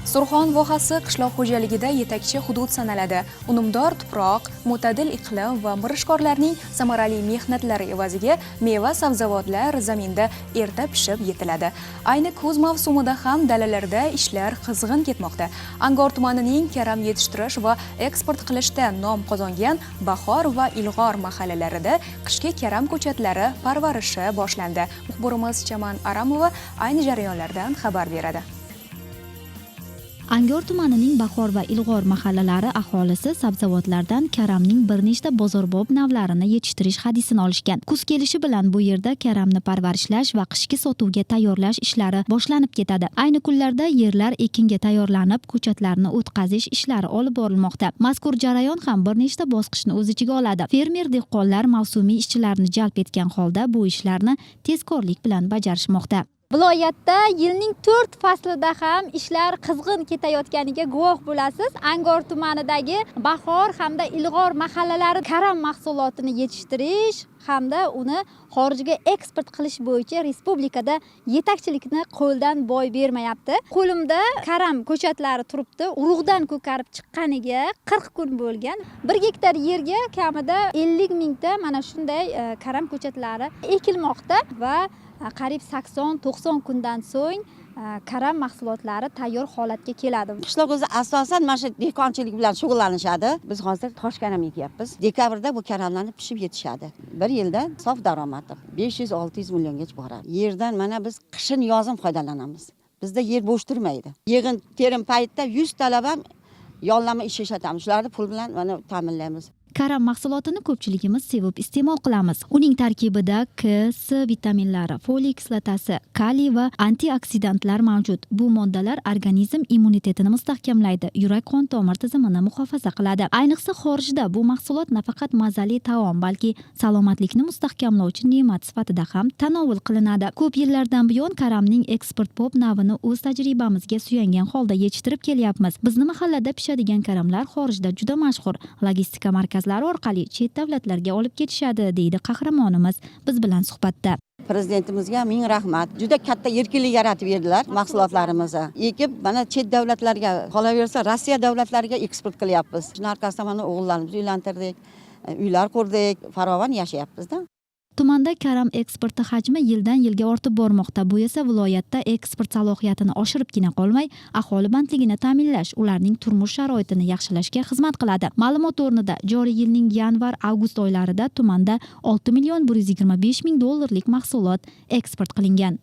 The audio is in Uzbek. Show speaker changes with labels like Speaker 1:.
Speaker 1: Surxon vohasi qishloq xo'jaligida yetakchi hudud sanaladi. Unumdor tuproq, mo'tadil iqlim va mirishkorlarning samarali mehnatlari evaziga meva-sabzavotlar zaminda erta pishib yetiladi. Ayni kuz mavsumida ham dalalarda ishlar qizg'in ketmoqda. Angor tumanining karam yetishtirish va eksport qilishda nom qozongan Bahor va Ilg'or mahallalarida qishki karam ko'chatlari parvarishi boshlandi. Muxbirimiz Chaman Aramova ayni jarayonlardan xabar beradi.
Speaker 2: Angor tumanining Bahor va Ilg'or mahallalari aholisi sabzavotlardan karamning bir nechta bozorbob navlarini yetishtirish hadisini olishgan. Kuz kelishi bilan bu yerda karamni parvarishlash va qishki sotuvga tayyorlash ishlari boshlanib ketadi. Ayni kunlarda yerlar ekinga tayyorlanib, ko'chatlarni o'tqazish ishlari olib borilmoqda. Mazkur jarayon ham bir nechta bosqichni o'z ichiga oladi. Fermer dehqonlar mavsumiy ishchilarni jalb etgan holda bu ishlarni tezkorlik bilan bajarishmoqda.
Speaker 3: Viloyatda yilning 4 faslida ham ishlar qizg'in ketayotganiga guvoh bo'lasiz. Angor tumanidagi Bahor hamda Ilg'or mahallalari karam mahsulotini yetishtirish hamda uni xorijga eksport qilish bo'yicha respublikada yetakchilikni qo'ldan boy bermayapti. Qo'limda karam ko'chatlari turibdi. Urug'dan ko'karib chiqqaniga 40 kun bo'lgan. 1 gektar yerga kamida 50 mingta mana shunday karam ko'chatlari ekilmoqda va qariyb 80-90 kundan so'ng karam mahsulotlari tayyor holatga keladi.
Speaker 4: Qishloq o'zi asosan mana shu dehqonchilik bilan shug'ullanishadi. Biz hozir tosh karam ekyapmiz. Dekabrda bu karamlarni pishib yetishadi. Bir yilda sof daromadi 500-600 milliongacha boradi. Yerdan mana biz qishin yozim foydalanamiz. Bizda yer bo'sh turmaydi. Yig'in terim paytida 100 talaba yollanma ish ishlatamiz. Shularni pul bilan mana ta'minlaymiz.
Speaker 2: Karam mahsulotini ko'pchiligimiz sevib iste'mol qilamiz. Uning tarkibida K, S vitaminlari, foliy kislotasi, kaliy va antioksidantlar mavjud. Bu moddalar organizm immunitetini mustahkamlaydi, yurak-qon tomir tizimini muhofaza qiladi. Ayniqsa xorijda bu mahsulot nafaqat mazali taom, balki salomatlikni mustahkamlovchi ne'mat sifatida ham tanovul qilinadi. Ko'p yillardan buyon karamning eksportbop navini o'z tajribamizga suyangan holda yetishtirib kelyapmiz. Bizning mahallada pishadigan karamlar xorijda juda mashhur. Logistika markazlari orqali chet davlatlarga olib ketishadi, deydi qahramonimiz biz bilan suhbatda.
Speaker 4: Prezidentimizga ming rahmat. Juda katta erkinlik yaratib berdilar mahsulotlarimizni. Ekib mana chet davlatlarga, qolaversa Rossiya davlatlariga eksport qilyapmiz. Shuning orqasida mana o'g'illarimizni uylantirdik, uylar qurdik, farovon yashayapmiz-da.
Speaker 2: Tumanda karam eksporti hajmi yildan yilga ortib bormoqda. Bu esa viloyatda eksport salohiyatini oshiribgina qolmay, aholi bandligini ta'minlash, ularning turmush sharoitini yaxshilashga xizmat qiladi. Ma'lumot o'rnida joriy yilning yanvar-avgust oylarida tumanda 6 million 125 ming dollarlik mahsulot eksport qilingan.